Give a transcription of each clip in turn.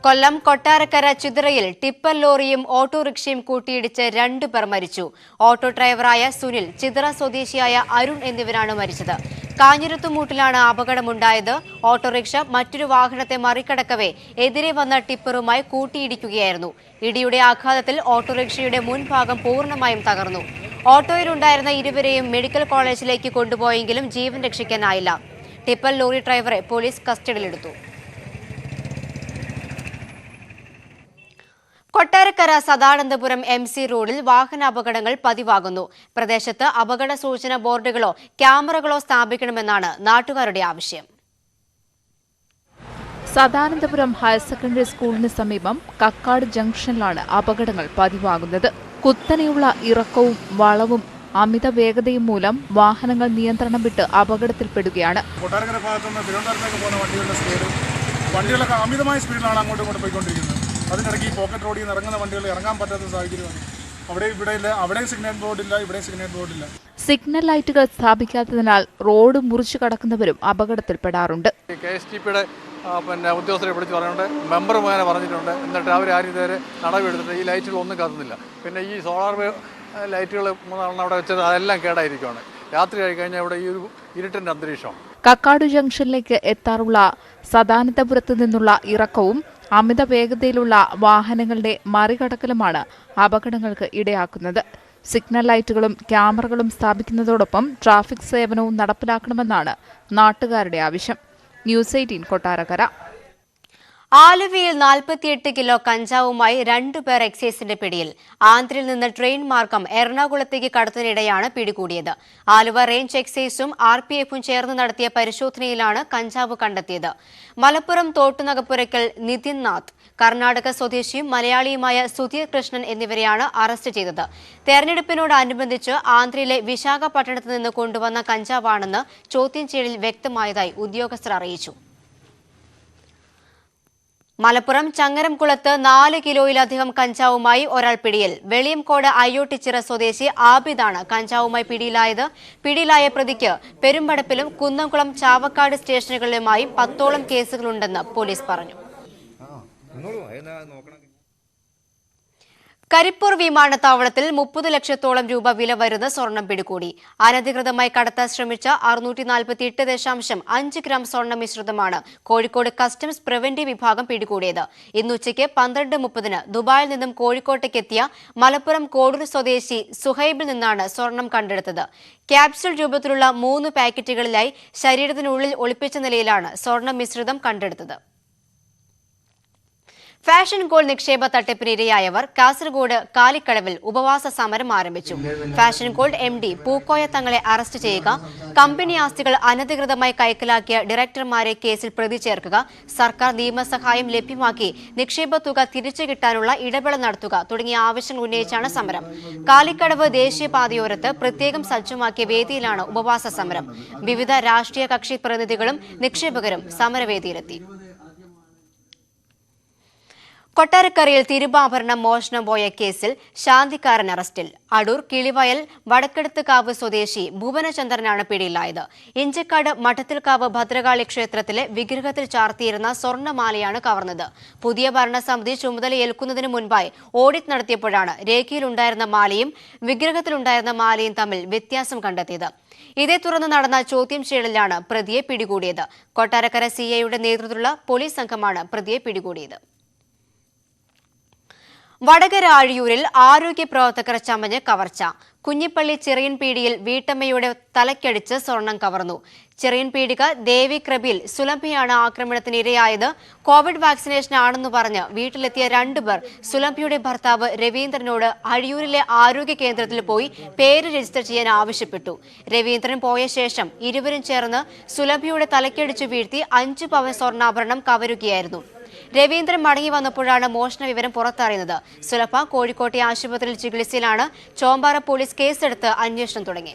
Kollam Kottarakkara ചിതറയിൽ tipper ലോറിയും ഓട്ടോറിക്ഷയും കൂട്ടിയിടിച്ച് 2 പേർ മരിച്ചു. ഓട്ടോ ഡ്രൈവറായ സുനിൽ, ചിതറ സ്വദേശിയായ അരുൺ എന്നിവരാണ് മരിച്ചത്. കാഞ്ഞിരത്തുമൂട്ടിലാണ് അപകടമുണ്ടായത്. ഓട്ടോറിക്ഷ മറ്റൊരു വാഹനത്തെ മറികടക്കവേ എതിരെ വന്ന ടിപ്പറുമായി കൂട്ടിയിടിക്കുകയായിരുന്നു. ഇടിയുടെ ആഘാതത്തിൽ ഓട്ടോറിക്ഷയുടെ മുൻഭാഗം പൂർണ്ണമായും തകർന്നു. ഓട്ടോയിലുണ്ടായിരുന്ന ഇരുവരെയും മെഡിക്കൽ കോളേജിലേക്ക് കൊണ്ടുപോയെങ്കിലും ജീവൻ രക്ഷിക്കാനായില്ല. ടിപ്പർ ലോറി ഡ്രൈവറെ പോലീസ് കസ്റ്റഡിയിലെടുത്തു. കൊട്ടാരക്കര സദാനന്ദപുരം MC റോഡിൽ വാഹനാപകടങ്ങൾ പതിവാകുന്നു. പ്രദേശത്ത് അപകട സൂചന ബോർഡുകളോ ക്യാമറകളോ സ്ഥാപിക്കണമെന്നാണ് നാട്ടുകാരുടെ ആവശ്യം. സദാനന്ദപുരം ഹയർ സെക്കൻഡറി സ്കൂളിന് സമീപം കക്കാട് ജംഗ്ഷനിലാണ് അപകടങ്ങൾ പതിവാകുന്നത്. കുത്തനെയുള്ള ഇറക്കവും വളവും അമിത വേഗതയും മൂലം വാഹനങ്ങൾ നിയന്ത്രണം വിട്ട് അപകടത്തിൽപ്പെടുകയാണ്. കൊട്ടാരക്കര ഭാഗത്തുനിന്ന് തിരുവനന്തപുരത്തേക്ക് പോകുന്ന വണ്ടികളൊക്കെ അമിതമായ സ്പീഡിലാണ് അങ്ങോട്ടും ഇങ്ങോട്ട് പോയിക്കൊണ്ടിരിക്കുന്നത്. അതിനിടയ്ക്ക് ഈ പോക്കറ്റ് റോഡിൽ നിന്ന് ഇറങ്ങുന്ന വണ്ടികൾ ഇറങ്ങാൻ പറ്റാത്ത സാഹചര്യമാണ്. അവിടെ സിഗ്നൽ ബോർഡില്ല, ഇവിടെ സിഗ്നൽ ബോർഡില്ല. സിഗ്നൽ ലൈറ്റുകൾ സ്ഥാപിക്കാത്തതിനാൽ റോഡ് മുറിച്ചു കടക്കുന്നവരും അപകടത്തിൽപ്പെടാറുണ്ട്. KSTPയുടെ ഉദ്യോഗസ്ഥരെ വിളിച്ച് പറഞ്ഞിട്ടുണ്ട്, മെമ്പർ മുഖേന പറഞ്ഞിട്ടുണ്ട്. എന്നിട്ട് അവർ ആരും ഇതുവരെ നടപടിയെടുത്തിട്ട് ഈ ലൈറ്റുകൾ ഒന്നും കത്തുന്നില്ല. പിന്നെ ഈ സോളാർ ലൈറ്റുകൾ 3 അവിടെ വെച്ചത് അതെല്ലാം കേടായിരിക്കുകയാണ്. രാത്രി ആയി കഴിഞ്ഞാൽ ഇവിടെ ഈ ഒരു ഇരുട്ടിൻ്റെ അന്തരീക്ഷമാണ്. കക്കാട് ജംഗ്ഷനിലേക്ക് എത്താറുള്ള സദാനന്ദപുരത്ത് നിന്നുള്ള ഇറക്കവും അമിത വേഗതയിലുള്ള വാഹനങ്ങളുടെ മറികടക്കലുമാണ് അപകടങ്ങൾക്ക് ഇടയാക്കുന്നത്. സിഗ്നൽ ലൈറ്റുകളും ക്യാമറകളും സ്ഥാപിക്കുന്നതോടൊപ്പം ട്രാഫിക് സേവനവും നടപ്പിലാക്കണമെന്നാണ് നാട്ടുകാരുടെ ആവശ്യം. ന്യൂസ് 18 കൊട്ടാരക്കര. ആലുവയിൽ 48 കിലോ കഞ്ചാവുമായി 2 പേർ എക്സൈസിന്റെ പിടിയിൽ. ആന്ധ്രയിൽ നിന്ന് ട്രെയിൻ മാർഗം എറണാകുളത്തേക്ക് കടത്തുന്നതിനിടെയാണ് പിടികൂടിയത്. ആലുവ റേഞ്ച് എക്സൈസും RPFും ചേർന്ന് നടത്തിയ പരിശോധനയിലാണ് കഞ്ചാവ് കണ്ടെത്തിയത്. മലപ്പുറം തോട്ടുനകപ്പുരയ്ക്കൽ നിതിൻ നാഥ്, കർണാടക സ്വദേശിയും മലയാളിയുമായ സുധീർ കൃഷ്ണൻ എന്നിവരെയാണ് അറസ്റ്റ് ചെയ്തത്. തെരഞ്ഞെടുപ്പിനോടനുബന്ധിച്ച് ആന്ധ്രയിലെ വിശാഖപട്ടണത്ത് നിന്ന് കൊണ്ടുവന്ന കഞ്ചാവാണെന്ന് ചോദ്യം ചെയ്യലിൽ വ്യക്തമായതായി ഉദ്യോഗസ്ഥർ അറിയിച്ചു. മലപ്പുറം ചങ്ങരംകുളത്ത് 4 കിലോയിലധികം കഞ്ചാവുമായി ഒരാൾ പിടിയിൽ. വെളിയംകോട് അയ്യോട്ടിച്ചിറ സ്വദേശി ആബിദാണ് കഞ്ചാവുമായി പിടിയിലായത്. പിടിയിലായ പ്രതിക്ക് പെരുമ്പടപ്പിലും കുന്നംകുളം ചാവക്കാട് സ്റ്റേഷനുകളിലുമായി 10ഓളം കേസുകളുണ്ടെന്ന് പോലീസ് പറഞ്ഞു. കരിപ്പൂർ വിമാനത്താവളത്തിൽ 30 ലക്ഷത്തോളം രൂപ വില വരുന്ന സ്വർണം പിടികൂടി. അനധികൃതമായി കടത്താൻ ശ്രമിച്ച 648.5 ഗ്രാം സ്വർണ്ണ മിശ്രിതമാണ് കോഴിക്കോട് കസ്റ്റംസ് പ്രിവന്റീവ് വിഭാഗം പിടികൂടിയത്. ഇന്നുച്ചയ്ക്ക് 12:30 ദുബായിൽ നിന്നും കോഴിക്കോട്ടേക്കെത്തിയ മലപ്പുറം കോടൂർ സ്വദേശി സുഹൈബിൽ നിന്നാണ് സ്വർണം കണ്ടെടുത്തത്. ക്യാപ്സ്യൂൾ രൂപത്തിലുള്ള 3 പാക്കറ്റുകളിലായി ശരീരത്തിനുള്ളിൽ ഒളിപ്പിച്ച നിലയിലാണ് സ്വർണ്ണ മിശ്രിതം കണ്ടെടുത്തത്. ഫാഷൻ ഗോൾഡ് നിക്ഷേപ തട്ടിപ്പിന് ഇരയായവർ കാസർഗോഡ് കാലിക്കടവിൽ ഉപവാസ സമരം ആരംഭിച്ചു. ഫാഷൻ ഗോൾഡ് MD പൂക്കോയ തങ്ങളെ അറസ്റ്റ് ചെയ്യുക, കമ്പനി ആസ്തികൾ അനധികൃതമായി കൈക്കലാക്കിയ ഡയറക്ടർമാരെ കേസിൽ പ്രതി ചേർക്കുക, സർക്കാർ നിയമസഹായം ലഭ്യമാക്കി നിക്ഷേപ തുക തിരിച്ചു കിട്ടാനുള്ള ഇടപെടൽ നടത്തുക തുടങ്ങിയ ആവശ്യങ്ങൾ ഉന്നയിച്ചാണ് സമരം. കാലിക്കടവ് ദേശീയപാതയോരത്ത് പ്രത്യേകം സജ്ജമാക്കിയ വേദിയിലാണ് ഉപവാസ സമരം. വിവിധ രാഷ്ട്രീയ കക്ഷി പ്രതിനിധികളും നിക്ഷേപകരും സമരവേദിയിലെത്തി. കൊട്ടാരക്കരയിൽ തിരുവാഭരണം മോഷണം പോയ കേസിൽ ശാന്തിക്കാരൻ അറസ്റ്റിൽ. അടൂർ കിളിവയൽ വടക്കെടുത്തുകാവ് സ്വദേശി ഭുവനചന്ദ്രനാണ് പിടിയിലായത്. ഇഞ്ചക്കാട് മഠത്തിൽക്കാവ് ഭദ്രകാളി ക്ഷേത്രത്തിലെ വിഗ്രഹത്തിൽ ചാർത്തിയിരുന്ന സ്വർണ്ണമാലയാണ് കവർന്നത്. പുതിയ ഭരണസമിതി ചുമതലയേൽക്കുന്നതിന് മുൻപായി ഓഡിറ്റ് നടത്തിയപ്പോഴാണ് രേഖയിലുണ്ടായിരുന്ന മാലയും വിഗ്രഹത്തിലുണ്ടായിരുന്ന മാലയും തമ്മിൽ വ്യത്യാസം കണ്ടെത്തിയത്. ഇതേ തുടർന്ന് നടന്ന ചോദ്യം ചെയ്യലിലാണ് പ്രതിയെ പിടികൂടിയത്. കൊട്ടാരക്കര CIയുടെ നേതൃത്വത്തിലുള്ള പോലീസ് സംഘമാണ് പ്രതിയെ പിടികൂടിയത്. വടകര ആഴിയൂരിൽ ആരോഗ്യ പ്രവർത്തകർ ചമഞ്ഞ് കവർച്ച. കുഞ്ഞിപ്പള്ളി ചിറയൻപീടിയിൽ വീട്ടമ്മയുടെ തലക്കടിച്ച് സ്വർണം കവർന്നു. ചിറയൻപീടിക ദേവി കൃപയിൽ സുലഭയാണ് ആക്രമണത്തിന് ഇരയായത്. കോവിഡ് വാക്സിനേഷൻ ആണെന്ന് പറഞ്ഞ് വീട്ടിലെത്തിയ 2 പേർ സുലഭയുടെ ഭർത്താവ് രവീന്ദ്രനോട് അഴിയൂരിലെ ആരോഗ്യ കേന്ദ്രത്തിൽ പോയി പേര് രജിസ്റ്റർ ചെയ്യാൻ ആവശ്യപ്പെട്ടു. രവീന്ദ്രൻ പോയ ശേഷം ഇരുവരും ചേർന്ന് സുലഭയുടെ തലക്കടിച്ചു വീഴ്ത്തി 5 പവൻ സ്വർണ്ണാഭരണം കവരുകയായിരുന്നു. രവീന്ദ്രൻ മടങ്ങി വന്നപ്പോഴാണ് മോഷണ വിവരം പുറത്തറിയുന്നത്. സുലഭ കോഴിക്കോട്ടെ ആശുപത്രിയിൽ ചികിത്സയിലാണ്. ചോമ്പാറ പോലീസ് കേസെടുത്ത് അന്വേഷണം തുടങ്ങി.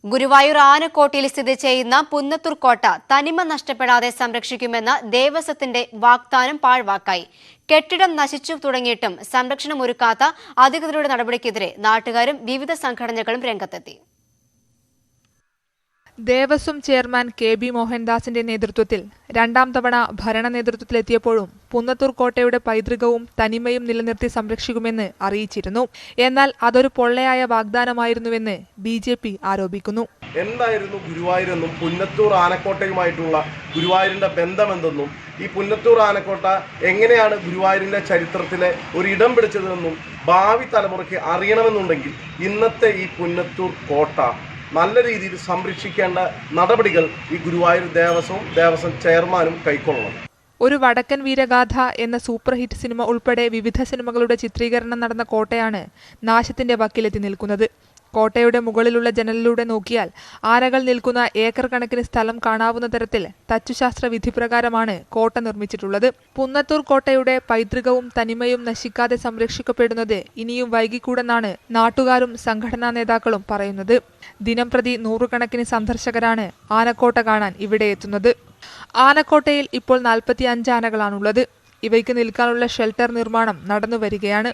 ഗുരുവായൂർ ആനക്കോട്ടയിൽ സ്ഥിതി ചെയ്യുന്ന പുന്നത്തൂർ കോട്ട തനിമ നഷ്ടപ്പെടാതെ സംരക്ഷിക്കുമെന്ന ദേവസ്വത്തിന്റെ വാഗ്ദാനം പാഴ്വാക്കായി. കെട്ടിടം നശിച്ചു തുടങ്ങിയിട്ടും സംരക്ഷണം ഒരുക്കാത്ത അധികൃതരുടെ നടപടിക്കെതിരെ നാട്ടുകാരും വിവിധ സംഘടനകളും രംഗത്തെത്തി. Devaswom chairman KB. മോഹൻദാസിന്റെ നേതൃത്വത്തിൽ രണ്ടാം തവണ ഭരണ നേതൃത്വത്തിലെത്തിയപ്പോഴും പുന്നത്തൂർ കോട്ടയുടെ പൈതൃകവും തനിമയും നിലനിർത്തി സംരക്ഷിക്കുമെന്ന് അറിയിച്ചിരുന്നു. എന്നാൽ അതൊരു പൊള്ളയായ വാഗ്ദാനമായിരുന്നുവെന്ന് BJP ആരോപിക്കുന്നു. എന്തായിരുന്നു ഗുരുവായൂരെന്നും പുന്നത്തൂർ ആനക്കോട്ടയുമായിട്ടുള്ള ഗുരുവായൂരിന്റെ ബന്ധമെന്തെന്നും ഈ പുന്നത്തൂർ ആനക്കോട്ട എങ്ങനെയാണ് ഗുരുവായൂരിന്റെ ചരിത്രത്തിലെ ഒരു ഇടം പിടിച്ചതെന്നും ഭാവി തലമുറയ്ക്ക് അറിയണമെന്നുണ്ടെങ്കിൽ ഇന്നത്തെ ഈ പുന്നത്തൂർ കോട്ട നല്ല രീതിയിൽ സംരക്ഷിക്കേണ്ട നടപടികൾ ഈ ഗുരുവായൂർ ദേവസ്വം ചെയർമാനും കൈക്കൊള്ളണം. ഒരു വടക്കൻ വീരഗാഥ എന്ന സൂപ്പർ ഹിറ്റ് സിനിമ ഉൾപ്പെടെ വിവിധ സിനിമകളുടെ ചിത്രീകരണം നടന്ന കോട്ടയാണ് നാശത്തിന്റെ വക്കിലെത്തി നിൽക്കുന്നത്. കോട്ടയുടെ മുകളിലുള്ള ജനലിലൂടെ നോക്കിയാൽ ആനകൾ നിൽക്കുന്ന ഏക്കർ കണക്കിന് സ്ഥലം കാണാവുന്ന തരത്തിൽ തച്ചുശാസ്ത്ര വിധിപ്രകാരമാണ് കോട്ട നിർമ്മിച്ചിട്ടുള്ളത്. പുന്നത്തൂർ കോട്ടയുടെ പൈതൃകവും തനിമയും നശിക്കാതെ സംരക്ഷിക്കപ്പെടുന്നത് ഇനിയും വൈകിക്കൂടെന്നാണ് നാട്ടുകാരും സംഘടനാ നേതാക്കളും പറയുന്നത്. ദിനംപ്രതി നൂറുകണക്കിന് സന്ദർശകരാണ് ആനക്കോട്ട കാണാൻ ഇവിടെ എത്തുന്നത്. ആനക്കോട്ടയിൽ ഇപ്പോൾ 45 ആനകളാണുള്ളത്. ഇവയ്ക്ക് നിൽക്കാനുള്ള ഷെൽട്ടർ നിർമ്മാണം നടന്നു വരികയാണ്.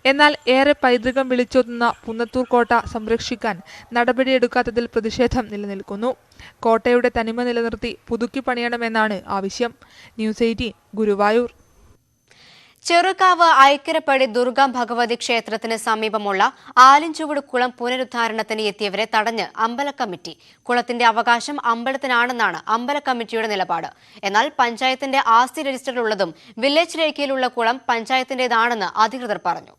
എന്നാൽ ഏറെ പൈതൃകം വിളിച്ചോതുന്ന പുന്നത്തൂർ കോട്ട സംരക്ഷിക്കാൻ നടപടിയെടുക്കാത്തതിൽ പ്രതിഷേധം നിലനിൽക്കുന്നു. കോട്ടയുടെ തനിമ നിലനിർത്തി പുതുക്കി പണിയണമെന്നാണ് ആവശ്യം. ന്യൂസ് 18 ഗുരുവായൂർ. ചെറുകാവ് ഐക്കരപ്പടി ദുർഗാ ഭഗവതി ക്ഷേത്രത്തിന് സമീപമുള്ള ആലിൻചുവട് കുളം പുനരുദ്ധാരണത്തിന് എത്തിയവരെ തടഞ്ഞ് അമ്പല കമ്മിറ്റി. കുളത്തിന്റെ അവകാശം അമ്പലത്തിനാണെന്നാണ് അമ്പല കമ്മിറ്റിയുടെ നിലപാട്. എന്നാൽ പഞ്ചായത്തിന്റെ ആസ്തി രജിസ്റ്ററിലുള്ളതും വില്ലേജ് രേഖയിലുള്ള കുളം പഞ്ചായത്തിന്റേതാണെന്ന് അധികൃതർ പറഞ്ഞു.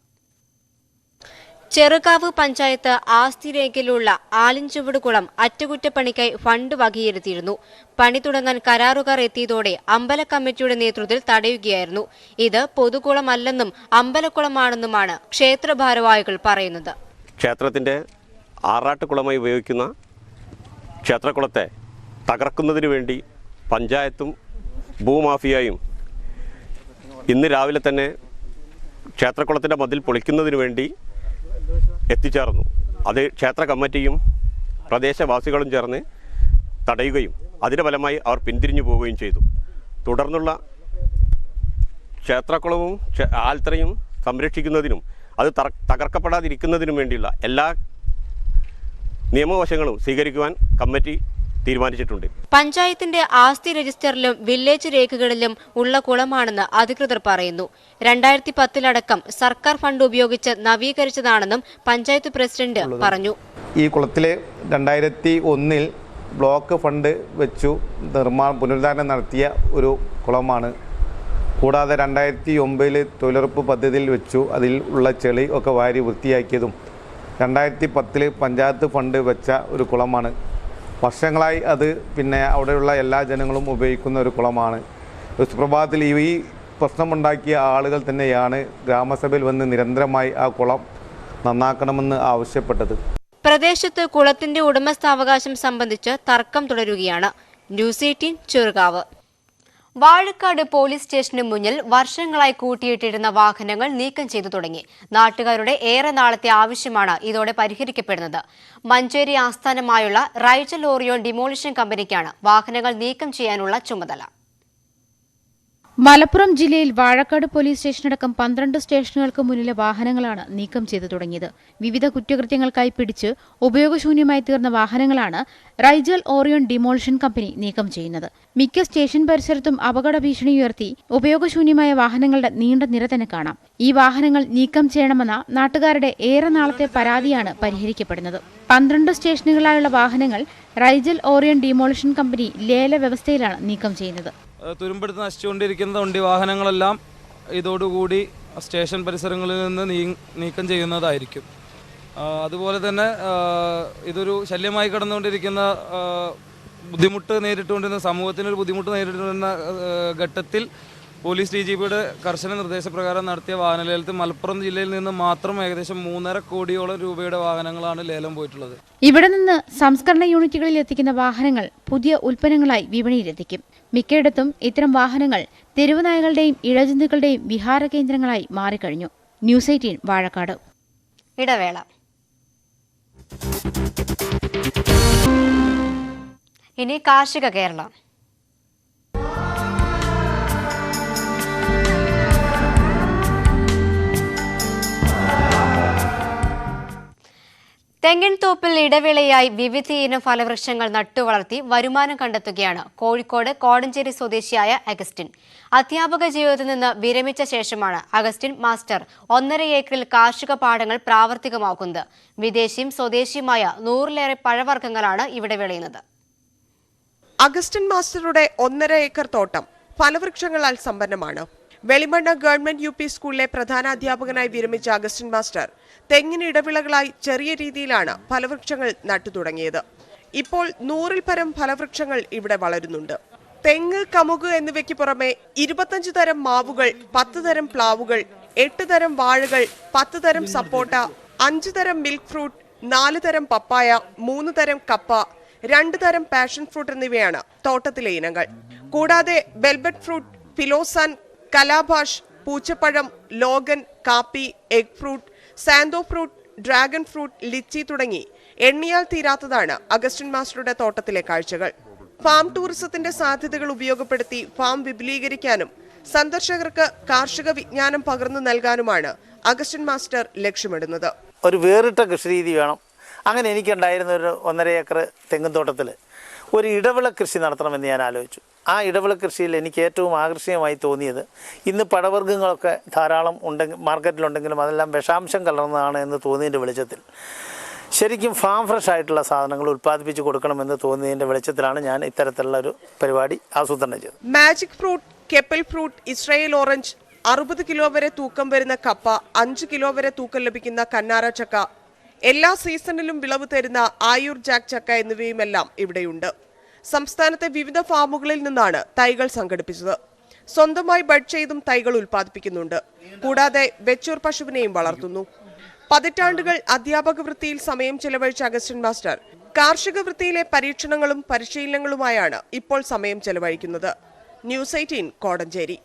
ചെറുകാവ് പഞ്ചായത്ത് ആസ്തി രേഖയിലുള്ള ആലിൻചുവട് കുളം അറ്റകുറ്റപ്പണിക്കായി ഫണ്ട് വകയിരുത്തിയിരുന്നു. പണി തുടങ്ങാൻ കരാറുകാർ എത്തിയതോടെ അമ്പല കമ്മിറ്റിയുടെ നേതൃത്വത്തിൽ തടയുകയായിരുന്നു. ഇത് പൊതുകുളമല്ലെന്നും അമ്പലക്കുളമാണെന്നുമാണ് ക്ഷേത്ര ഭാരവാഹികൾ പറയുന്നത്. ക്ഷേത്രത്തിന്റെ ആറാട്ടുകുളമായി ഉപയോഗിക്കുന്ന ക്ഷേത്രകുളത്തെ തകർക്കുന്നതിനു വേണ്ടി പഞ്ചായത്തും ഭൂമാഫിയയും ഇന്ന് രാവിലെ തന്നെ ക്ഷേത്രകുളത്തിന്റെ മതിൽ പൊളിക്കുന്നതിനു വേണ്ടി എത്തിച്ചേർന്നു. അത് ക്ഷേത്ര കമ്മിറ്റിയും പ്രദേശവാസികളും ചേർന്ന് തടയുകയും അതിന്റെ ഫലമായി അവർ പിന്തിരിഞ്ഞു പോവുകയും ചെയ്തു. തുടർന്നുള്ള ക്ഷേത്രക്കുളവും ആൽത്തറയും സംരക്ഷിക്കുന്നതിനും അത് തകർക്കപ്പെടാതിരിക്കുന്നതിനും വേണ്ടിയുള്ള എല്ലാ നിയമവശങ്ങളും സ്വീകരിക്കുവാൻ കമ്മിറ്റി തീരുമാനിച്ചിട്ടുണ്ട്. പഞ്ചായത്തിന്റെ ആസ്തി രജിസ്റ്ററിലും വില്ലേജ് രേഖകളിലും ഉള്ള കുളമാണെന്ന് അധികൃതർ പറയുന്നു. 2010 സർക്കാർ ഫണ്ട് ഉപയോഗിച്ച് നവീകരിച്ചതാണെന്നും പഞ്ചായത്ത് പ്രസിഡന്റ് പറഞ്ഞു. ഈ കുളത്തിലെ 2001 ബ്ലോക്ക് ഫണ്ട് വെച്ചു പുനരുദ്ധാരണം നടത്തിയ ഒരു കുളമാണ്. കൂടാതെ 2009 തൊഴിലുറപ്പ് പദ്ധതിയിൽ വെച്ചു അതിൽ ഉള്ള ചെളി ഒക്കെ വാരി വൃത്തിയാക്കിയതും 2010 പഞ്ചായത്ത് ഫണ്ട് വെച്ച ഒരു കുളമാണ്. വർഷങ്ങളായി അത് അവിടെയുള്ള എല്ലാ ജനങ്ങളും ഉപയോഗിക്കുന്ന ഒരു കുളമാണ്. സുപ്രഭാതത്തിൽ ഈ പ്രശ്നമുണ്ടാക്കിയ ആളുകൾ തന്നെയാണ് ഗ്രാമസഭയിൽ വന്ന് നിരന്തരമായി ആ കുളം നന്നാക്കണമെന്ന് ആവശ്യപ്പെട്ടത്. പ്രദേശത്ത് കുളത്തിന്റെ ഉടമസ്ഥാവകാശം സംബന്ധിച്ച് തർക്കം തുടരുകയാണ്. ന്യൂസ് 18 ചെറുകാവ്. വാഴക്കാട് പോലീസ് സ്റ്റേഷന് മുന്നിൽ വർഷങ്ങളായി കൂട്ടിയിട്ടിരുന്ന വാഹനങ്ങൾ നീക്കം ചെയ്തു തുടങ്ങി. നാട്ടുകാരുടെ ഏറെ നാളത്തെ ആവശ്യമാണ് ഇതോടെ പരിഹരിക്കപ്പെടുന്നത്. മഞ്ചേരി ആസ്ഥാനമായുള്ള റൈജൽ ഓറിയോൺ ഡിമോളിഷൻ കമ്പനിക്കാണ് വാഹനങ്ങൾ നീക്കം ചെയ്യാനുള്ള ചുമതല. മലപ്പുറം ജില്ലയിൽ വാഴക്കാട് പോലീസ് സ്റ്റേഷനടക്കം 12 സ്റ്റേഷനുകൾക്ക് മുന്നിലെ വാഹനങ്ങളാണ് നീക്കം ചെയ്തു തുടങ്ങിയത്. വിവിധ കുറ്റകൃത്യങ്ങൾക്കായി പിടിച്ച് ഉപയോഗശൂന്യമായി തീർന്ന വാഹനങ്ങളാണ് റൈജൽ ഓറിയോൺ ഡിമോളിഷൻ കമ്പനി നീക്കം ചെയ്യുന്നത്. മിക്ക സ്റ്റേഷൻ പരിസരത്തും അപകട ഭീഷണി ഉയർത്തി ഉപയോഗശൂന്യമായ വാഹനങ്ങളുടെ നീണ്ട നിര തന്നെ കാണാം. ഈ വാഹനങ്ങൾ നീക്കം ചെയ്യണമെന്ന നാട്ടുകാരുടെ ഏറെ നാളത്തെ പരാതിയാണ് പരിഹരിക്കപ്പെടുന്നത്. 12 സ്റ്റേഷനുകളായുള്ള വാഹനങ്ങൾ റൈജൽ ഓറിയോൺ ഡിമോളിഷൻ കമ്പനി ലേല വ്യവസ്ഥയിലാണ് നീക്കം ചെയ്യുന്നത്. തുരുമ്പെടുത്ത് നശിച്ചുകൊണ്ടിരിക്കുന്ന വണ്ടി വാഹനങ്ങളെല്ലാം ഇതോടുകൂടി സ്റ്റേഷൻ പരിസരങ്ങളിൽ നിന്ന് നീക്കം ചെയ്യുന്നതായിരിക്കും. അതുപോലെ തന്നെ ഇതൊരു ശല്യമായി കടന്നുകൊണ്ടിരിക്കുന്ന ബുദ്ധിമുട്ട് നേരിട്ടുകൊണ്ടിരുന്ന സമൂഹത്തിനൊരു ബുദ്ധിമുട്ട് നേരിട്ടുകൊണ്ടിരുന്ന ഘട്ടത്തിൽ പോലീസ് DGPയുടെ കർശന നിർദ്ദേശപ്രകാരം നടത്തിയ വാഹന ലേലത്തിൽ മലപ്പുറം ജില്ലയിൽ നിന്ന് മാത്രം ഏകദേശം 3.5 കോടിയോളം രൂപയുടെ വാഹനങ്ങളാണ് ലേലം പോയിട്ടുള്ളത്. ഇവിടെ നിന്ന് സംസ്കരണ യൂണിറ്റുകളിൽ എത്തിക്കുന്ന വാഹനങ്ങൾ പുതിയ ഉൽപ്പന്നങ്ങളായി വിപണിയിലെത്തിക്കും. മിക്കയിടത്തും ഇത്തരം വാഹനങ്ങൾ തെരുവ് നായകളുടെയും ഇഴജന്തുക്കളുടെയും വിഹാര കേന്ദ്രങ്ങളായി മാറിക്കഴിഞ്ഞു. ന്യൂസ് 18 വാഴക്കാട്. ഇടവേള. ഇനി കാർഷിക കേരളം. തെങ്ങിൻതോപ്പിൽ ഇടവേളയായി വിവിധയിനം ഫലവൃക്ഷങ്ങൾ നട്ടുവളർത്തി വരുമാനം കണ്ടെത്തുകയാണ് കോഴിക്കോട് കോടഞ്ചേരി സ്വദേശിയായ അഗസ്റ്റിൻ. അധ്യാപക ജീവിതത്തിൽ നിന്ന് വിരമിച്ച ശേഷമാണ് അഗസ്റ്റിൻ മാസ്റ്റർ 1.5 ഏക്കറിൽ കാർഷിക പാടങ്ങൾ പ്രാവർത്തികമാക്കുന്നത്. വിദേശിയും സ്വദേശിയുമായ 100-ലേറെ പഴവർഗ്ഗങ്ങളാണ് ഇവിടെ വിളയുന്നത്. അഗസ്റ്റിൻ മാസ്റ്ററുടെ 1.5 ഏക്കർ തോട്ടം ഫലവൃക്ഷങ്ങളാൽ സമ്പന്നമാണ്. വെളിമണ്ണ് ഗവൺമെന്റ് UP സ്കൂളിലെ പ്രധാനാധ്യാപകനായി വിരമിച്ച അഗസ്റ്റിൻ മാസ്റ്റർ തെങ്ങിന് ഇടവിളകളായി ചെറിയ രീതിയിലാണ് ഫലവൃക്ഷങ്ങൾ നട്ടു തുടങ്ങിയത്. ഇപ്പോൾ 100-ൽ പരം ഫലവൃക്ഷങ്ങൾ ഇവിടെ വളരുന്നുണ്ട്. തെങ്ങ്, കമുക് എന്നിവയ്ക്ക് പുറമെ 25 തരം മാവുകൾ, 10 തരം പ്ലാവുകൾ, 8 തരം വാഴകൾ, 10 തരം സപ്പോട്ട, 5 തരം മിൽക്ക് ഫ്രൂട്ട്, 4 തരം പപ്പായ, 3 തരം കപ്പ, 2 തരം പാഷൻ ഫ്രൂട്ട് എന്നിവയാണ് തോട്ടത്തിലെ ഇനങ്ങൾ. കൂടാതെ വെൽബറ്റ് ഫ്രൂട്ട്, ഫിലോസാൻ, കലാഭാഷ്, പൂച്ചപ്പഴം, ലോഗൻ, കാപ്പി, എഗ് ഫ്രൂട്ട്, സാന്തോ ഫ്രൂട്ട്, ഡ്രാഗൺ ഫ്രൂട്ട്, ലിച്ചി തുടങ്ങി എണ്ണിയാൽ തീരാത്തതാണ് അഗസ്റ്റിൻ മാസ്റ്ററുടെ തോട്ടത്തിലെ കാഴ്ചകൾ. ഫാം ടൂറിസത്തിന്റെ സാധ്യതകൾ ഉപയോഗപ്പെടുത്തി ഫാം വിപുലീകരിക്കാനും സന്ദർശകർക്ക് കാർഷിക വിജ്ഞാനം പകർന്നു നൽകാനുമാണ് അഗസ്റ്റിൻ മാസ്റ്റർ ലക്ഷ്യമിടുന്നത്. ഒരു വേറിട്ട കൃഷിരീതി വേണം. അങ്ങനെ എനിക്കുണ്ടായിരുന്ന ഒരു 1.5 ഏക്കർ തെങ്ങും തോട്ടത്തിൽ ഒരു ഇടവിള കൃഷി നടത്തണമെന്ന് ഞാൻ ആലോചിച്ചു. ആ ഇടവിള കൃഷിയിൽ എനിക്ക് ഏറ്റവും ആകർഷണീയമായി തോന്നിയത് ഇന്ന് പഴവർഗ്ഗങ്ങളൊക്കെ ധാരാളം മാർക്കറ്റിലുണ്ടെങ്കിലും അതെല്ലാം വിഷാംശം കലർന്നതാണ് എന്ന് തോന്നിയതിൻ്റെ വെളിച്ചത്തിൽ ശരിക്കും ഫാം ഫ്രഷ് ആയിട്ടുള്ള സാധനങ്ങൾ ഉൽപ്പാദിപ്പിച്ച് കൊടുക്കണമെന്ന് തോന്നിയതിൻ്റെ വെളിച്ചത്തിലാണ് ഞാൻ ഇത്തരത്തിലുള്ള ഒരു പരിപാടി ആസൂത്രണം ചെയ്തത്. മാജിക് ഫ്രൂട്ട്, കെപ്പിൾ ഫ്രൂട്ട്, ഇസ്രായേൽ ഓറഞ്ച്, 60 കിലോ വരെ തൂക്കം വരുന്ന കപ്പ, 5 കിലോ വരെ തൂക്കം ലഭിക്കുന്ന കന്നാര ചക്ക, എല്ലാ സീസണിലും വിളവ് തരുന്ന ആയൂർ ജാക്ക് ചക്ക എന്നിവയുമെല്ലാം ഇവിടെയുണ്ട്. സംസ്ഥാനത്തെ വിവിധ ഫാമുകളിൽ നിന്നാണ് തൈകൾ സംഘടിപ്പിച്ചത്. സ്വന്തമായി ബഡ് ചെയ്തും തൈകൾ ഉൽപ്പാദിപ്പിക്കുന്നുണ്ട്. കൂടാതെ വെച്ചൂർ പശുവിനെയും വളർത്തുന്നു. പതിറ്റാണ്ടുകൾ അധ്യാപക വൃത്തിയിൽ സമയം ചെലവഴിച്ച അഗസ്റ്റിൻ മാസ്റ്റർ കാർഷിക വൃത്തിയിലെ പരീക്ഷണങ്ങളും പരിശീലനങ്ങളുമായാണ് ഇപ്പോൾ സമയം ചെലവഴിക്കുന്നത്. ന്യൂസ് 18 കോടഞ്ചേരി.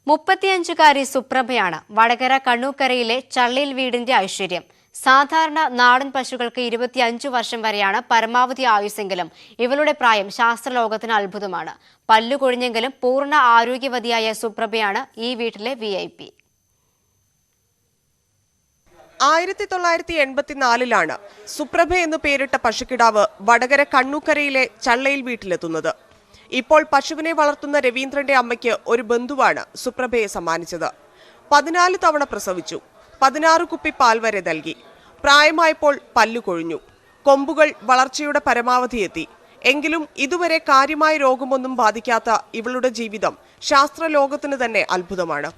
35-കാരി സുപ്രഭയാണ് വടകര കണ്ണൂക്കരയിലെ ചള്ളിയിൽ വീടിന്റെ ഐശ്വര്യം. സാധാരണ നാടൻ പശുക്കൾക്ക് 25 വർഷം വരെയാണ് പരമാവധി ആയുസ്സെങ്കിലും ഇവളുടെ പ്രായം ശാസ്ത്രലോകത്തിന് അത്ഭുതമാണ്. പല്ലുകൊഴിഞ്ഞെങ്കിലും പൂർണ്ണ ആരോഗ്യവതിയായ സുപ്രഭയാണ് ഈ വീട്ടിലെ VIP. 1984-ലാണ് സുപ്രഭ എന്ന് പേരിട്ട പശുക്കിടാവ് വടകര കണ്ണൂക്കരയിലെ ചള്ളയിൽ വീട്ടിലെത്തുന്നത്. ഇപ്പോൾ പശുവിനെ വളർത്തുന്ന രവീന്ദ്രന്റെ അമ്മയ്ക്ക് ഒരു ബന്ധുവാണ് സുപ്രഭയെ സമ്മാനിച്ചത്. 14 തവണ പ്രസവിച്ചു. 16 കുപ്പി പാൽ വരെ നൽകി. പ്രായമായപ്പോൾ പല്ലു കൊഴിഞ്ഞു. കൊമ്പുകൾ വളർച്ചയുടെ പരമാവധി എത്തി. എങ്കിലും ഇതുവരെ കാര്യമായ രോഗമൊന്നും ബാധിക്കാത്ത ഇവളുടെ ജീവിതം ശാസ്ത്രലോകത്തിന് തന്നെ അത്ഭുതമാണ്.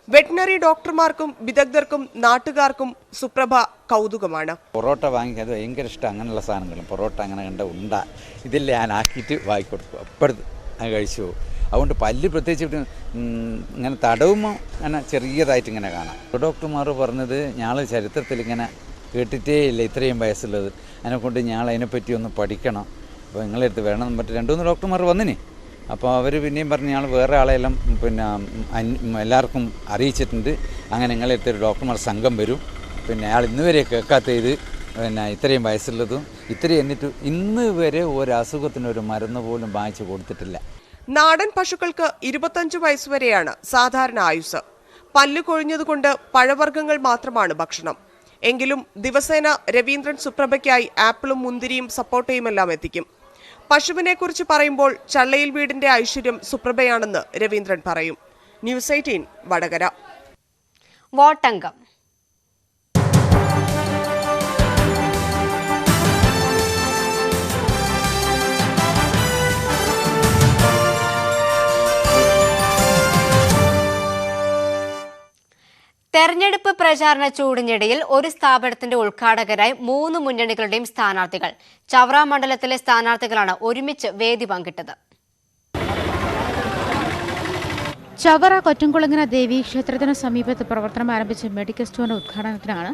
വെറ്റിനറി ഡോക്ടർമാർക്കും വിദഗ്ധർക്കും നാട്ടുകാർക്കും സുപ്രഭ കൗതുകമാണ്. പൊറോട്ട വാങ്ങിക്കാതെ ഭയങ്കര ഇഷ്ടം. അങ്ങനെയുള്ള സാധനങ്ങളും പൊറോട്ട അങ്ങനെ കണ്ട ഉണ്ട ഇതെല്ലാം ഞാൻ ആക്കിയിട്ട് വാങ്ങിക്കൊടുക്കും. അപ്പുറത്ത് അത് കഴിച്ചു പോകും. അതുകൊണ്ട് പല്ല് പ്രത്യേകിച്ച് ഇങ്ങനെ തടവുമ്പോൾ അങ്ങനെ ചെറിയതായിട്ട് ഇങ്ങനെ കാണാം. ഡോക്ടർമാർ പറഞ്ഞത് ഞങ്ങൾ ചരിത്രത്തിൽ ഇങ്ങനെ കേട്ടിട്ടേ ഇല്ല ഇത്രയും വയസ്സുള്ളത്. അതിനെക്കൊണ്ട് ഞങ്ങൾ അതിനെപ്പറ്റി ഒന്ന് പഠിക്കണം, അപ്പോൾ നിങ്ങളെടുത്ത് വേണമെന്ന് പറഞ്ഞിട്ട് 2-3 ഡോക്ടർമാർ വന്നിന്. അപ്പോൾ അവർ പിന്നെയും പറഞ്ഞ് ഞങ്ങൾ വേറെ ആളെല്ലാം പിന്നെ എല്ലാവർക്കും അറിയിച്ചിട്ടുണ്ട്. അങ്ങനെ നിങ്ങളെടുത്ത് ഒരു ഡോക്ടർമാർ സംഘം വരും. പിന്നെ അയാൾ ഇന്ന് വരെ കേൾക്കാത്ത ഇത് പിന്നെ ഇത്രയും വയസ്സുള്ളതും ഇത്രയും എന്നിട്ട് ഇന്ന് വരെ ഒരു അസുഖത്തിന് ഒരു മരുന്ന് പോലും വാങ്ങിച്ചു കൊടുത്തിട്ടില്ല. നാടൻ പശുക്കൾക്ക് 25 വയസ്സ് വരെയാണ് സാധാരണ ആയുസ്. പല്ല് കൊഴിഞ്ഞതുകൊണ്ട് പഴവർഗ്ഗങ്ങൾ മാത്രമാണ് ഭക്ഷണം. എങ്കിലും ദിവസേന രവീന്ദ്രൻ സുപ്രഭയ്ക്കായി ആപ്പിളും മുന്തിരിയും സപ്പോട്ടയുമെല്ലാം എത്തിക്കും. പശുവിനെക്കുറിച്ച് പറയുമ്പോൾ ചള്ളയിൽ വീടിന്റെ ഐശ്വര്യം സുപ്രഭയാണെന്ന് രവീന്ദ്രൻ പറയും. ന്യൂസ് 18 വടകര. വോട്ടംഗം. തെരഞ്ഞെടുപ്പ് പ്രചാരണ ചൂടിനിടയിൽ ഒരു സ്ഥാപനത്തിന്റെ ഉദ്ഘാടകരായി 3 മുന്നണികളുടെയും സ്ഥാനാർത്ഥികൾ. ചവറ മണ്ഡലത്തിലെ സ്ഥാനാർത്ഥികളാണ് ഒരുമിച്ച് വേദി പങ്കിട്ടത്. ചവറ കൊറ്റംകുളങ്ങര ദേവി ക്ഷേത്രത്തിന് സമീപത്ത് പ്രവർത്തനം ആരംഭിച്ച മെഡിക്കൽ സ്റ്റോറിന്റെ ഉദ്ഘാടനത്തിനാണ്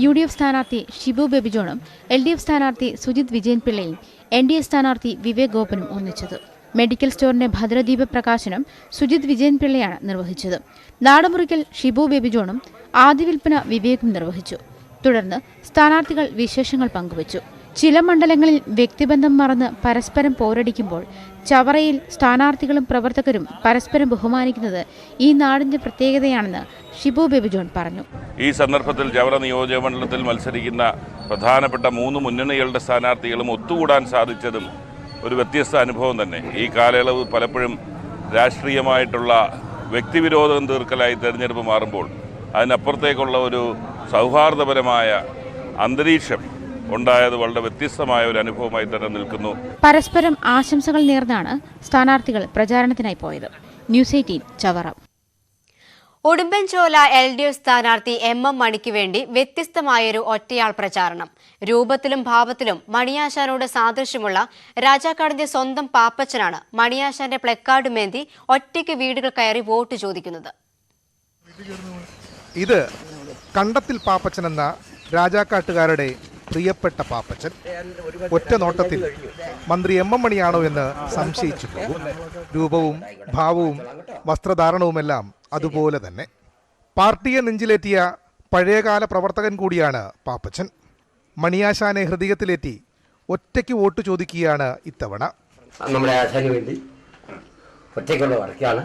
UDF സ്ഥാനാർത്ഥി ഷിബു ബേബി ജോണും LDF സ്ഥാനാർത്ഥി സുജിത് വിജയൻ പിള്ളയും NDA സ്ഥാനാർത്ഥി വിവേക് ഗോപനും ഒന്നിച്ചത്. മെഡിക്കൽ സ്റ്റോറിന്റെ ഭദ്രദീപ പ്രകാശനം സുജിത് വിജയൻ പിള്ളയാണ് നിർവഹിച്ചത്. നാടമുറിക്കൽ ഷിബു ബേബി ജോണും ആദ്യ വിൽപ്പന വിവേകും നിർവഹിച്ചു. തുടർന്ന് സ്ഥാനാർത്ഥികൾ വിശേഷങ്ങൾ പങ്കുവച്ചു. ചില മണ്ഡലങ്ങളിൽ വ്യക്തിബന്ധം മറന്ന് പരസ്പരം പോരടിക്കുമ്പോൾ ചവറയിൽ സ്ഥാനാർത്ഥികളും പ്രവർത്തകരും പരസ്പരം ബഹുമാനിക്കുന്നത് ഈ നാടിന്റെ പ്രത്യേകതയാണെന്ന് ഷിബു ബേബി ജോൺ പറഞ്ഞു. ഈ സന്ദർഭത്തിൽ ചവറ നിയോജകമണ്ഡലത്തിൽ മത്സരിക്കുന്ന പ്രധാനപ്പെട്ട 3 മുന്നണികളുടെ സ്ഥാനാർത്ഥികളും ഒത്തുകൂടാൻ സാധിച്ചതും ഒരു വ്യത്യസ്ത അനുഭവം തന്നെ. ഈ കാലയളവ് പലപ്പോഴും രാഷ്ട്രീയമായിട്ടുള്ള വ്യക്തിവിരോധം തീർക്കലായി തെരഞ്ഞെടുപ്പ് മാറുമ്പോൾ അതിനപ്പുറത്തേക്കുള്ള ഒരു സൗഹാർദ്ദപരമായ അന്തരീക്ഷം ഉണ്ടായത് വളരെ വ്യത്യസ്തമായ ഒരു അനുഭവമായി തന്നെ നിൽക്കുന്നു. പരസ്പരം ആശംസകൾ നേർന്നാണ് സ്ഥാനാർത്ഥികൾ പ്രചാരണത്തിനായി പോയത്. ന്യൂസ് 18 ചവറ. ഉടുമ്പൻചോല LDF സ്ഥാനാർത്ഥി MM മണിക്ക് വേണ്ടി വ്യത്യസ്തമായൊരു ഒറ്റയാൾ പ്രചാരണം. രൂപത്തിലും ഭാവത്തിലും മണിയാശാനോട് സാദൃശ്യമുള്ള രാജാക്കാടിന്റെ സ്വന്തം പാപ്പച്ചനാണ് മണിയാശാന്റെ പ്ലക്കാർഡ് മേന്തി ഒറ്റയ്ക്ക് വീടുകൾ കയറി വോട്ട് ചോദിക്കുന്നത്. ഇത് കണ്ടത്തിൽ പാപ്പച്ചൻ എന്ന രാജാക്കാട്ടുകാരുടെ പ്രിയപ്പെട്ട പാപ്പച്ചൻ. ഒറ്റ നോട്ടത്തിൽ മന്ത്രി MM മണിയാണോ എന്ന് സംശയിച്ചു പോകും. രൂപവും ഭാവവും വസ്ത്രധാരണവുമെല്ലാം അതുപോലെ തന്നെ. പാർട്ടിയെ നെഞ്ചിലേറ്റിയ പഴയകാല പ്രവർത്തകൻ കൂടിയാണ് പാപ്പച്ചൻ. മണിയാശാനെ ഹൃദയത്തിലേറ്റി ഒറ്റയ്ക്ക് വോട്ട് ചോദിക്കുകയാണ് ഇത്തവണ. നമ്മുടെ ആശാന് വേണ്ടി ഒറ്റയ്ക്കുള്ള വർക്കാണ്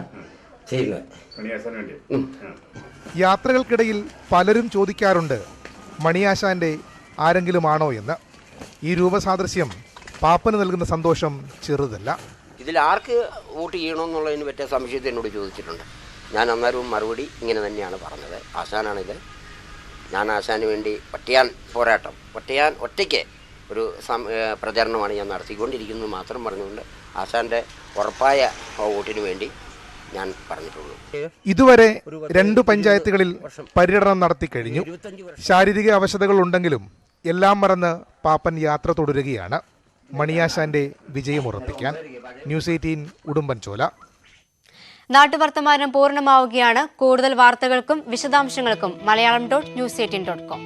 ചെയ്യുന്നത്. യാത്രകൾക്കിടയിൽ പലരും ചോദിക്കാറുണ്ട് മണിയാശാന്റെ ആരെങ്കിലും ആണോ എന്ന്. ഈ രൂപസാദൃശ്യം പാപ്പന് നൽകുന്ന സന്തോഷം ചെറുതല്ല. ഇതിൽ ആർക്ക് വോട്ട് ചെയ്യണമെന്നുള്ളതിന് പറ്റിയ സംശയത്തെ എന്നോട് ചോദിച്ചിട്ടുണ്ട്. ഞാൻ അന്നേരവും മറുപടി ഇങ്ങനെ തന്നെയാണ് പറഞ്ഞത്. ആശാനാണിത്. ഞാൻ ആശാന് വേണ്ടി പോരാട്ടം ഒറ്റയ്ക്ക് ഒരു പ്രചരണമാണ് ഞാൻ നടത്തിക്കൊണ്ടിരിക്കുന്നത് മാത്രം പറഞ്ഞുകൊണ്ട് ആശാന്റെ ഉറപ്പായ വോട്ടിന് വേണ്ടി ഞാൻ പറഞ്ഞിട്ടുള്ളൂ. ഇതുവരെ 2 പഞ്ചായത്തുകളിൽ പര്യടനം നടത്തി കഴിഞ്ഞു. ശാരീരിക അവശതകൾ ഉണ്ടെങ്കിലും എല്ലാം മറന്ന് പാപ്പൻ യാത്ര തുടരുകയാണ് മണിയാശാന്റെ വിജയമുറപ്പിക്കാൻ. ന്യൂസ് 18 ഉടുമ്പൻചോല. നാട്ടുവർത്തമാനം പൂർണ്ണമാവുകയാണ്. കൂടുതൽ വാർത്തകൾക്കും വിശദാംശങ്ങൾക്കും malayalam.news18.com.